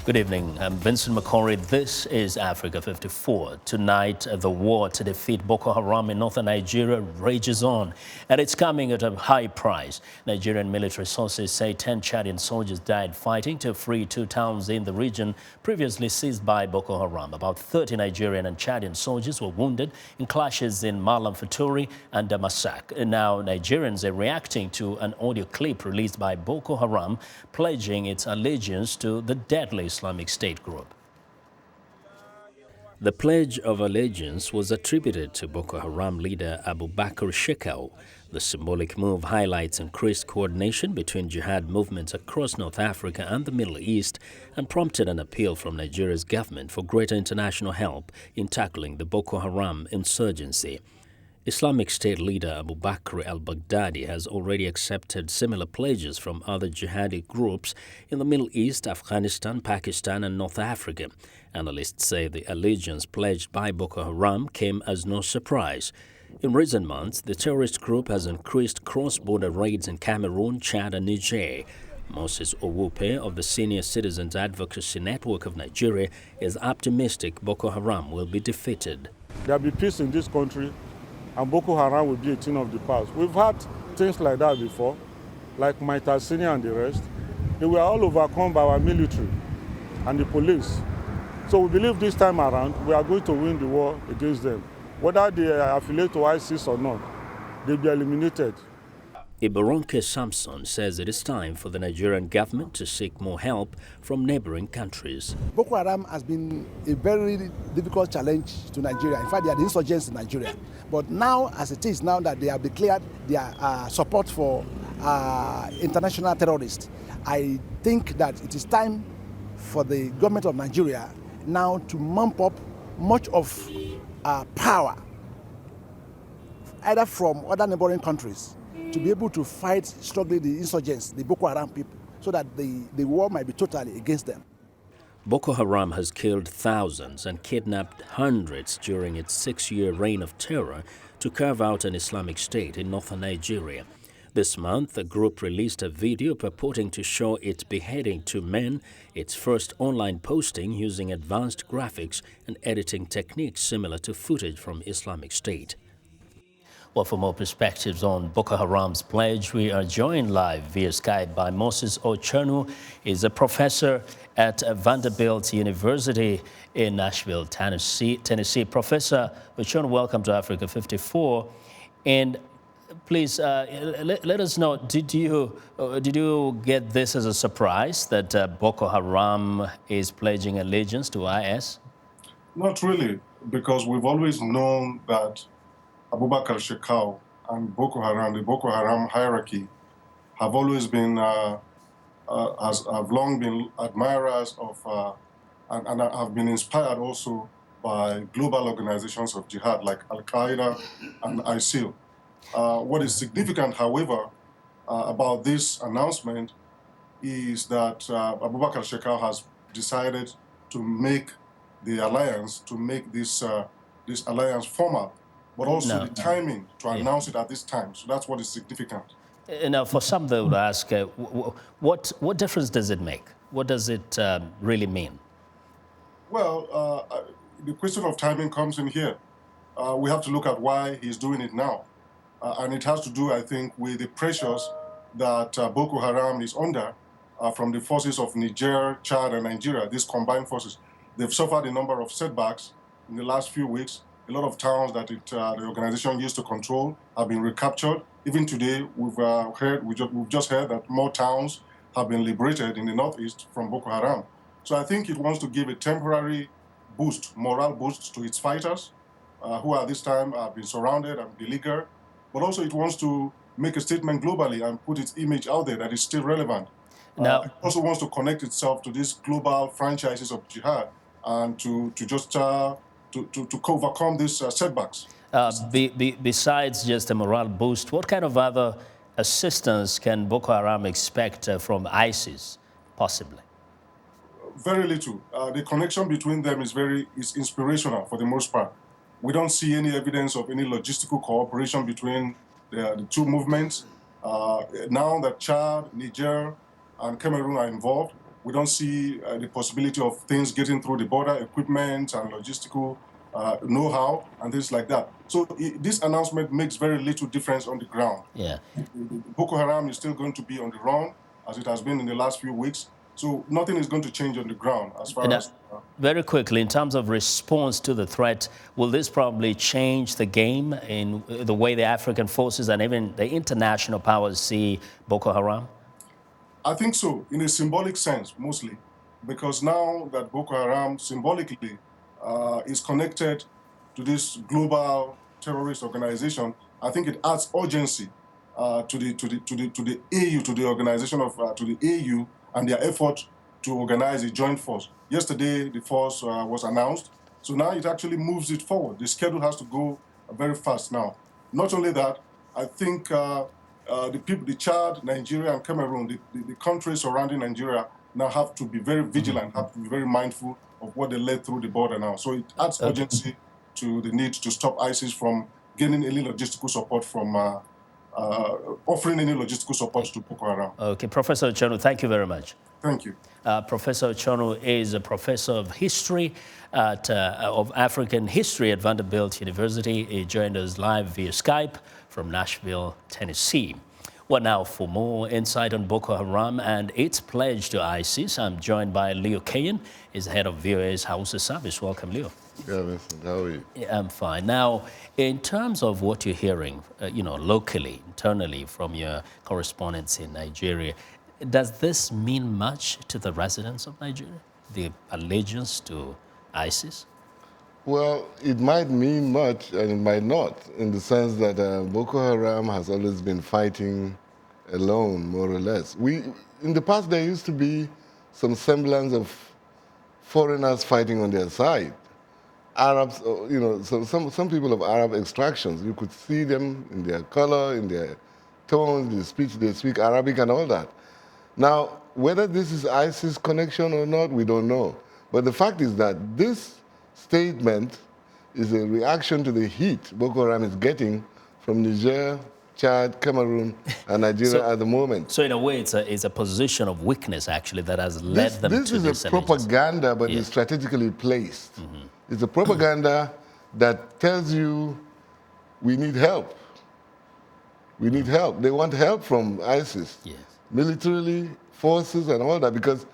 Good evening. I'm Vincent Makori. This is Africa 54. Tonight, the war to defeat Boko Haram in northern Nigeria rages on, and it's coming at a high price. Nigerian military sources say 10 Chadian soldiers died fighting to free two towns in the region previously seized by Boko Haram. About 30 Nigerian and Chadian soldiers were wounded in clashes in Malam Faturi and Damasak. Now, Nigerians are reacting to an audio clip released by Boko Haram pledging its allegiance to the deadly Islamic State group. The Pledge of Allegiance was attributed to Boko Haram leader Abubakar Shekau. The symbolic move highlights increased coordination between jihad movements across North Africa and the Middle East and prompted an appeal from Nigeria's government for greater international help in tackling the Boko Haram insurgency. Islamic State leader Abu Bakr al-Baghdadi has already accepted similar pledges from other jihadi groups in the Middle East, Afghanistan, Pakistan and North Africa. Analysts say the allegiance pledged by Boko Haram came as no surprise. In recent months, the terrorist group has increased cross-border raids in Cameroon, Chad and Niger. Moses Ochonu of the Senior Citizens Advocacy Network of Nigeria is optimistic Boko Haram will be defeated. There will be peace in this country, and Boko Haram will be a thing of the past. We've had things like that before, like Maitasini and the rest. They were all overcome by our military and the police. So we believe this time around we are going to win the war against them. Whether they are affiliated to ISIS or not, they'll be eliminated. Ibaronke Samson says it is time for the Nigerian government to seek more help from neighboring countries. Boko Haram has been a very difficult challenge to Nigeria. In fact, they are the insurgents in Nigeria. But now, as it is, now that they have declared their support for international terrorists, I think that it is time for the government of Nigeria now to mount up much of power, either from other neighboring countries, to be able to fight strongly the insurgents, the Boko Haram people, so that the war might be totally against them. Boko Haram has killed thousands and kidnapped hundreds during its 6-year reign of terror to carve out an Islamic State in northern Nigeria. This month, the group released a video purporting to show it beheading 2 men, its first online posting using advanced graphics and editing techniques similar to footage from Islamic State. Well, for more perspectives on Boko Haram's pledge, we are joined live via Skype by Moses Ochonu. He's a professor at Vanderbilt University in Nashville, Tennessee. Professor Ochonu, welcome to Africa 54. And please let us know, did you get this as a surprise that Boko Haram is pledging allegiance to IS? Not really, because we've always known that Abubakar Shekau and Boko Haram, the Boko Haram hierarchy, have always been, have long been admirers of, and have been inspired also by global organizations of jihad like Al-Qaeda and ISIL. What is significant, however, about this announcement is that Abubakar Shekau has decided to make the alliance, to make this alliance formal, but also the timing to announce it at this time. So that's what is significant. Now, for some, they would ask, what difference does it make? What does it really mean? Well, the question of timing comes in here. We have to look at why he's doing it now. And it has to do, I think, with the pressures that Boko Haram is under from the forces of Niger, Chad, and Nigeria, these combined forces. They've suffered a number of setbacks in the last few weeks. A lot of towns that the organization used to control have been recaptured. Even today, we've just heard that more towns have been liberated in the northeast from Boko Haram. So I think it wants to give a temporary boost, morale boost to its fighters, who at this time have been surrounded and beleaguered. But also it wants to make a statement globally and put its image out there that is still relevant. Now, it also wants to connect itself to these global franchises of jihad and to overcome these setbacks. Besides just a morale boost, what kind of other assistance can Boko Haram expect from ISIS, possibly? Very little. The connection between them is inspirational for the most part. We don't see any evidence of any logistical cooperation between the two movements. Now that Chad, Niger, and Cameroon are involved, We don't see the possibility of things getting through the border, equipment and logistical know-how and things like that. So this announcement makes very little difference on the ground. Yeah. Boko Haram is still going to be on the run, as it has been in the last few weeks. So nothing is going to change on the ground as far as... Very quickly, in terms of response to the threat, will this probably change the game in the way the African forces and even the international powers see Boko Haram? I think so, in a symbolic sense, mostly, because now that Boko Haram symbolically is connected to this global terrorist organization, I think it adds urgency to the AU, to the organization of to the AU and their effort to organize a joint force. Yesterday, the force was announced, so now it actually moves it forward. The schedule has to go very fast now. Not only that, I think the people, the Chad, Nigeria, and Cameroon, the countries surrounding Nigeria now have to be very vigilant, have to be very mindful of what they let through the border now. So it adds urgency to the need to stop ISIS from gaining any logistical support from, offering any logistical support to Boko Haram. Okay, Professor Ochonu, thank you very much. Thank you. Professor Ochonu is a professor of history of African history at Vanderbilt University. He joined us live via Skype from Nashville, Tennessee. Well, now for more insight on Boko Haram and its pledge to ISIS, I'm joined by Leo Keyen. He's head of VOA's Hausa service. Welcome, Leo. Yeah, Vincent, how are you? Yeah, I'm fine. Now, in terms of what you're hearing, locally, internally from your correspondents in Nigeria, does this mean much to the residents of Nigeria, the allegiance to ISIS? Well, it might mean much and it might not, in the sense that Boko Haram has always been fighting alone, more or less. In the past, there used to be some semblance of foreigners fighting on their side. Arabs, some people of Arab extractions, you could see them in their color, in their tones, the speech, they speak Arabic and all that. Now, whether this is ISIS connection or not, we don't know. But the fact is that this statement is a reaction to the heat Boko Haram is getting from Niger, Chad, Cameroon, and Nigeria at the moment. So in a way, it's a position of weakness, actually, that has led them to this. This is a propaganda, but it's strategically placed. It's a propaganda that tells you we need help. We need help. They want help from ISIS. Yes. Militarily, forces, and all that, because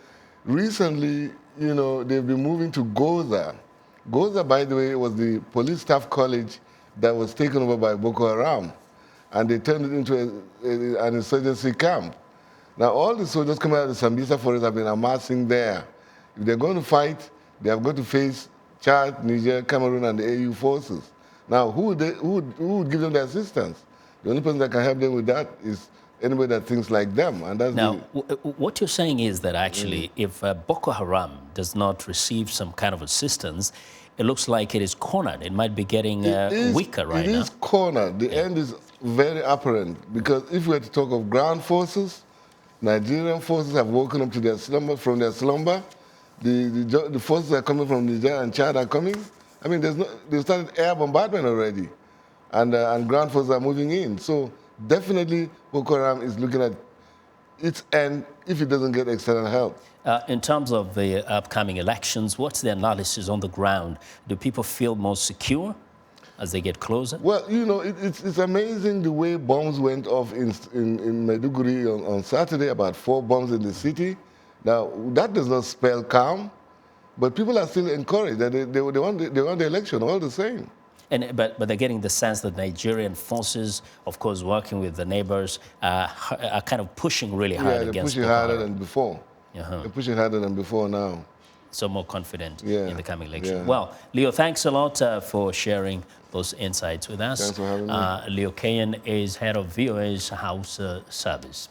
recently, they've been moving to Goza. Goza, by the way, was the police staff college that was taken over by Boko Haram, and they turned it into an insurgency camp. Now, all the soldiers coming out of the Sambisa forest have been amassing there. If they're going to fight, they have got to face Chad, Niger, Cameroon, and the AU forces. Now, who would give them the assistance? The only person that can help them with that is anybody that thinks like them. And that's now, what you're saying is that actually, if Boko Haram does not receive some kind of assistance, it looks like it is cornered. It might be getting weaker right now. It is cornered. The end is very apparent, because if we were to talk of ground forces, Nigerian forces have woken up to their slumber, from their slumber. The forces are coming from Niger and Chad are coming. I mean, they started air bombardment already, and ground forces are moving in. So definitely Boko Haram is looking at its end if it doesn't get external help. In terms of the upcoming elections, what's the analysis on the ground? Do people feel more secure as they get closer? Well, it's amazing the way bombs went off in Maiduguri on Saturday, about 4 bombs in the city. Now, that does not spell calm, but people are still encouraged that they want the election all the same. But they're getting the sense that Nigerian forces, of course, working with the neighbors, are kind of pushing really hard against Boko Haram. They're pushing harder than before. They're pushing harder than before now. So more confident in the coming election. Yeah. Well, Leo, thanks a lot for sharing those insights with us. Thanks for having me. Leo Keyen is head of VOA's Hausa service.